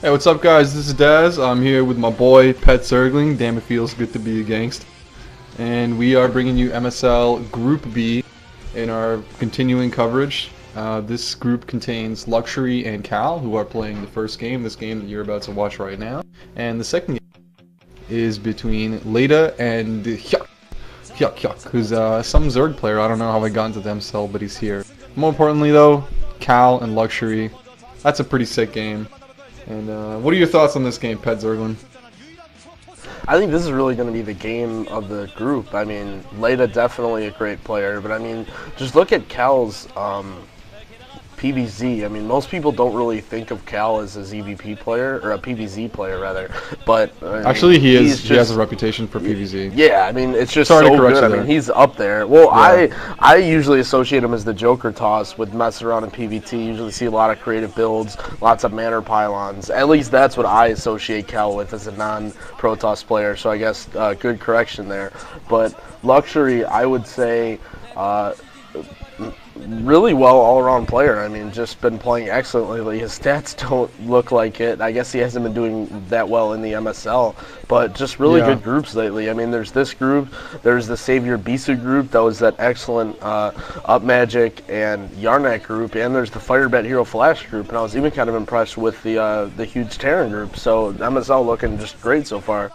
Hey, what's up, guys? This is Daz. I'm here with my boy petzergling. Damn, it feels good to be a gangst. And we are bringing you MSL Group B in our continuing coverage. This group contains Luxury and Cal, who are playing the first game, this game that you're about to watch right now. And the second game is between Leda and Hyuk, who's some Zerg player. I don't know how I got into the MSL, but he's here. More importantly, though, Cal and Luxury. That's a pretty sick game. And what are your thoughts on this game, Pet Zerglin? I think this is really going to be the game of the group. I mean, Leda definitely a great player, but I mean, just look at Cal's PVZ. I mean, most people don't really think of Cal as a ZVP player, or a PVZ player rather. But actually, he has a reputation for PVZ. Yeah, I mean, it's just so good. I mean, he's up there. Well, yeah. I usually associate him as the Joker toss with mess around in PvT. You usually see a lot of creative builds, lots of manor pylons. At least that's what I associate Cal with as a non-Protoss player. So I guess good correction there. But Luxury, I would say. Really well all-around player. I mean, just been playing excellently. His stats don't look like it. I guess he hasn't been doing that well in the MSL, but just really good groups lately. I mean, there's this group, there's the Savior Bisu group, that was that excellent Up Magic and Yarnak group, and there's the Firebat Hero Flash group, and I was even kind of impressed with the huge Terran group. So MSL looking just great so far.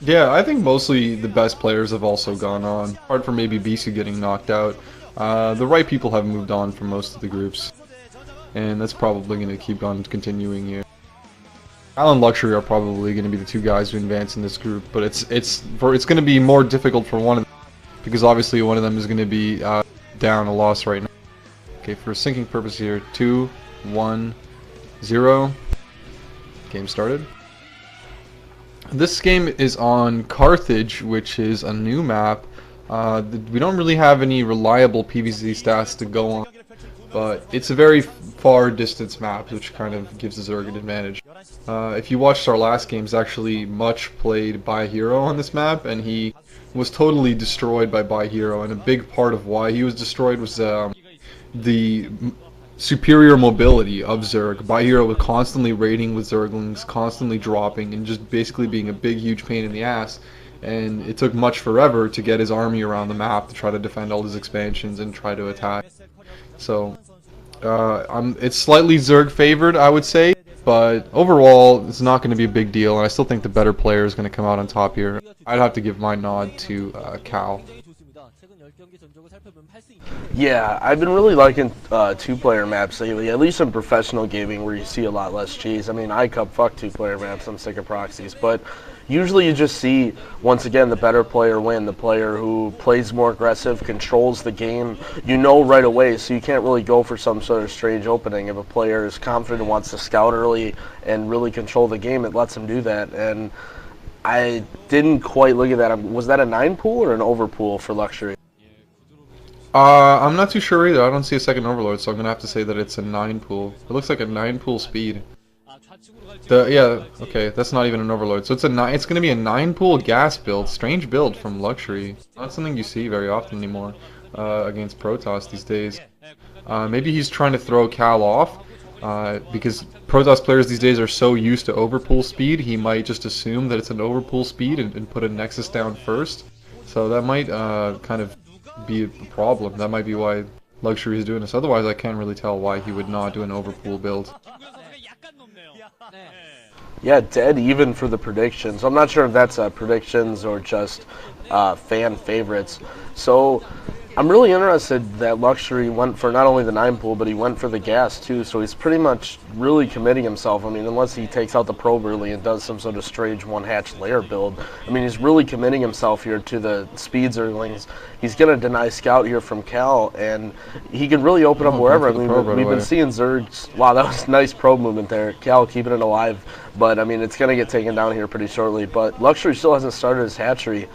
Yeah, I think mostly the best players have also gone on. Apart from maybe Bisu getting knocked out. The right people have moved on from most of the groups, and that's probably going to keep on continuing here. Cal and Luxury are probably going to be the two guys who advance in this group, but it's going to be more difficult for one of them, because obviously one of them is going to be down a loss right now. Okay, for syncing purpose here, 2, 1, 0. Game started. This game is on Carthage, which is a new map. We don't really have any reliable PvZ stats to go on, but it's a very far distance map, which kind of gives the Zerg an advantage. If you watched our last game, it's actually Much played by Hero on this map, and he was totally destroyed by Hero, and a big part of why he was destroyed was the superior mobility of Zerg. By Hero was constantly raiding with Zerglings, constantly dropping, and just basically being a big, huge pain in the ass. And it took Much forever to get his army around the map to try to defend all his expansions and try to attack. So, it's slightly Zerg favored, I would say, but overall, it's not going to be a big deal, and I still think the better player is going to come out on top here. I'd have to give my nod to Cal. Yeah, I've been really liking two-player maps lately, at least in professional gaming where you see a lot less cheese. I mean, fuck two-player maps, I'm sick of proxies, but usually you just see, once again, the better player win, the player who plays more aggressive, controls the game, you know right away, so you can't really go for some sort of strange opening. If a player is confident and wants to scout early and really control the game, it lets him do that, and I didn't quite look at that. Was that a 9 pool or an over pool for Luxury? I'm not too sure either. I don't see a second Overlord, so I'm going to have to say that it's a 9 pool. It looks like a 9 pool speed. Yeah, okay, that's not even an Overlord. So it's going to be a 9 pool gas build. Strange build from Luxury. Not something you see very often anymore against Protoss these days. Maybe he's trying to throw Cal off because Protoss players these days are so used to overpool speed, he might just assume that it's an overpool speed and put a Nexus down first. So that might kind of be a problem. That might be why Luxury is doing this. Otherwise, I can't really tell why he would not do an overpool build. Yeah, dead even for the predictions. I'm not sure if that's predictions or just fan favorites. So I'm really interested that Luxury went for not only the 9 pool, but he went for the gas too. So he's pretty much really committing himself. I mean, unless he takes out the probe early and does some sort of strange one-hatch layer build. I mean, he's really committing himself here to the speed Zerglings. He's going to deny scout here from Cal, and he can really open up wherever. I mean, we've been seeing Zergs. Wow, that was nice probe movement there. Cal keeping it alive. But, I mean, it's going to get taken down here pretty shortly. But Luxury still hasn't started his hatchery.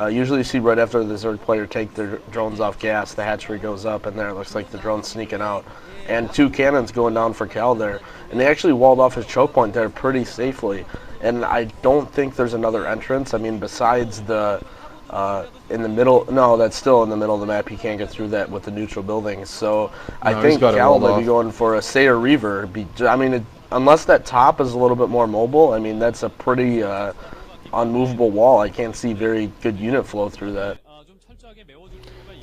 Usually you see right after the Zerg player take their drones off gas, the hatchery goes up, and there it looks like the drone's sneaking out. And 2 cannons going down for Cal there. And they actually walled off his choke point there pretty safely. And I don't think there's another entrance. I mean, besides the in the middle. No, that's still in the middle of the map. He can't get through that with the neutral buildings. So I think Cal might be going for a Sayer Reaver. I mean, unless that top is a little bit more mobile, I mean, that's a pretty unmovable wall. I can't see very good unit flow through that.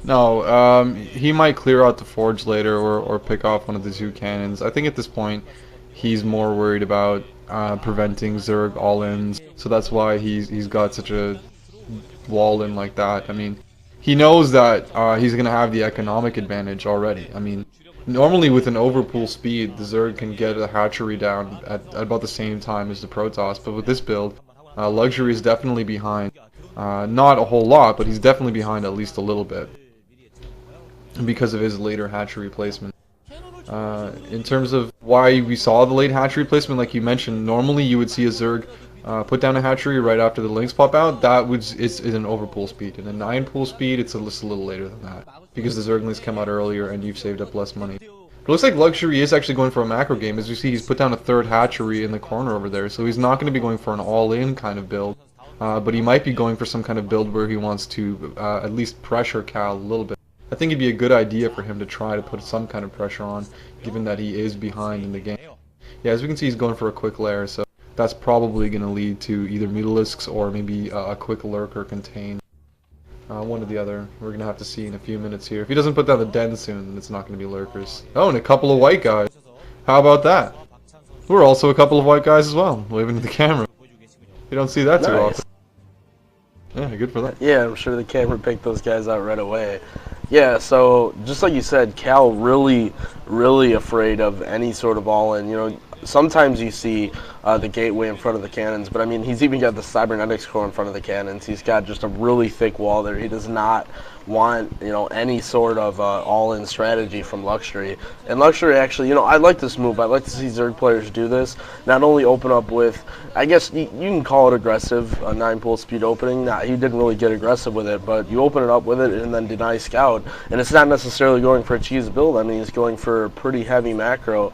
No, he might clear out the forge later or pick off one of the two cannons. I think at this point he's more worried about preventing Zerg all-ins, so that's why he's got such a wall in like that. I mean, he knows that he's going to have the economic advantage already. I mean, normally with an overpool speed, the Zerg can get a hatchery down at about the same time as the Protoss, but with this build, Luxury is definitely behind. Not a whole lot, but he's definitely behind at least a little bit because of his later hatchery placement. In terms of why we saw the late hatchery placement, like you mentioned, normally you would see a Zerg put down a hatchery right after the links pop out. That is an overpool speed. In a 9 pool speed, it's just a little later than that because the Zerglings come out earlier and you've saved up less money. It looks like Luxury is actually going for a macro game. As you see, he's put down a 3rd hatchery in the corner over there, so he's not going to be going for an all-in kind of build. But he might be going for some kind of build where he wants to at least pressure Cal a little bit. I think it'd be a good idea for him to try to put some kind of pressure on, given that he is behind in the game. Yeah, as we can see, he's going for a quick lair, so that's probably going to lead to either Mutalisks or maybe a quick lurk or contain. One or the other. We're going to have to see in a few minutes here. If he doesn't put down the den soon, then it's not going to be lurkers. Oh, and a couple of white guys. How about that? We're also a couple of white guys as well, waving to the camera. You don't see that too often. Yeah, good for that. Yeah, I'm sure the camera picked those guys out right away. Yeah, so just like you said, Cal really afraid of any sort of all-in. You know, sometimes you see the gateway in front of the cannons, but I mean, he's even got the cybernetics core in front of the cannons. He's got just a really thick wall there. He does not want, you know, any sort of all-in strategy from Luxury. And Luxury actually, you know, I like this move. I like to see Zerg players do this. Not only open up with, I guess you can call it aggressive, a 9-pool speed opening. Nah, he didn't really get aggressive with it, but you open it up with it and then deny scout. And it's not necessarily going for a cheese build. I mean, he's going for a pretty heavy macro.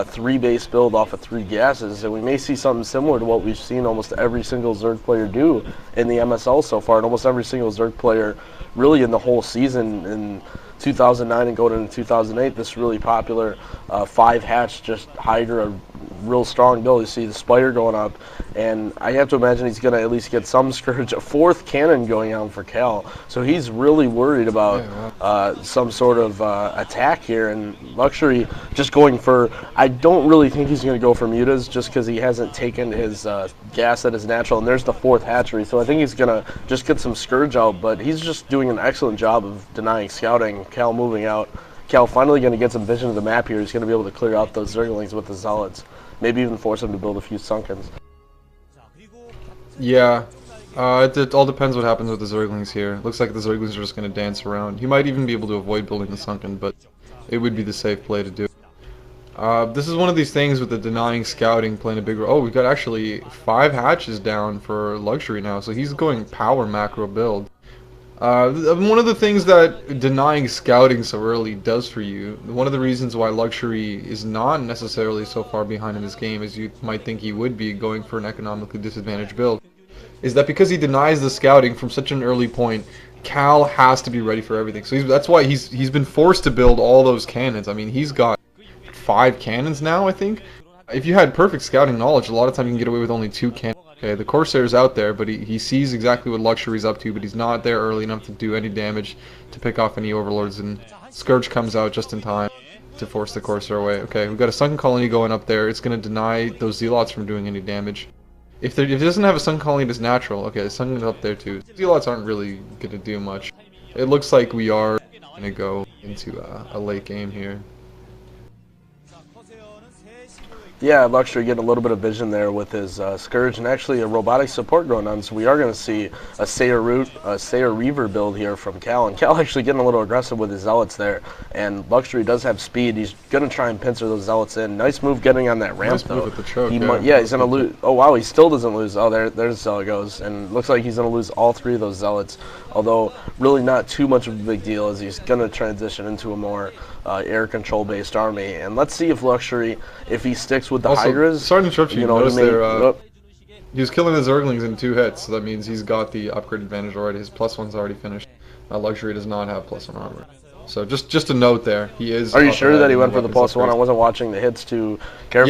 3 base build off of 3 gases, and we may see something similar to what we've seen almost every single Zerg player do in the MSL so far, and almost every single Zerg player really in the whole season in 2009 and going into 2008. This really popular 5 hatch just Hydra, real strong build. You see the Spider going up, and I have to imagine he's going to at least get some Scourge, a 4th cannon going on for Cal, so he's really worried about some sort of attack here, and Luxury just going for, I don't really think he's going to go for mutas just because he hasn't taken his gas at his natural, and there's the 4th hatchery, so I think he's going to just get some Scourge out, but he's just doing an excellent job of denying scouting. Cal moving out. Cal finally going to get some vision of the map here. He's going to be able to clear out those Zerglings with the Zealots. Maybe even force him to build a few Sunkens. Yeah, it all depends what happens with the Zerglings here. Looks like the Zerglings are just going to dance around. He might even be able to avoid building the Sunken, but it would be the safe play to do. This is one of these things with the denying scouting playing a big role. Oh, we've got actually 5 hatches down for Luxury now, so he's going power macro build. One of the things that denying scouting so early does for you, one of the reasons why Luxury is not necessarily so far behind in this game as you might think he would be going for an economically disadvantaged build, is that because he denies the scouting from such an early point, Cal has to be ready for everything. So that's why he's been forced to build all those cannons. I mean, he's got 5 cannons now, I think. If you had perfect scouting knowledge, a lot of time you can get away with only 2 cannons. Okay, the Corsair's out there, but he sees exactly what Luxury's up to, but he's not there early enough to do any damage to pick off any Overlords, and Scourge comes out just in time to force the Corsair away. Okay, we've got a Sunken Colony going up there. It's going to deny those Zealots from doing any damage. If it doesn't have a Sunken Colony that's natural, okay, the Sunken's up there too. Zealots aren't really going to do much. It looks like we are going to go into a late game here. Yeah, Luxury getting a little bit of vision there with his Scourge and actually a robotic support going on, so we are going to see a Sayer Reaver build here from Cal, and Cal actually getting a little aggressive with his Zealots there, and Luxury does have speed. He's going to try and pincer those Zealots in. Nice move getting on that ramp, nice though. Move with the choke, yeah, he's going to lose. Oh, wow, he still doesn't lose. Oh, there's how it goes, and looks like he's going to lose all 3 of those Zealots, although really not too much of a big deal as he's going to transition into a more air control based army. And let's see if Luxury, if he sticks with the also, Hydras. Sorry to interrupt you. You notice there, he was killing the Zerglings in 2 hits, so that means he's got the upgrade advantage already. His +1's already finished. Luxury does not have +1 armor. So just a note there. He is. Are you sure that he went for the +1? I wasn't watching the hits too carefully.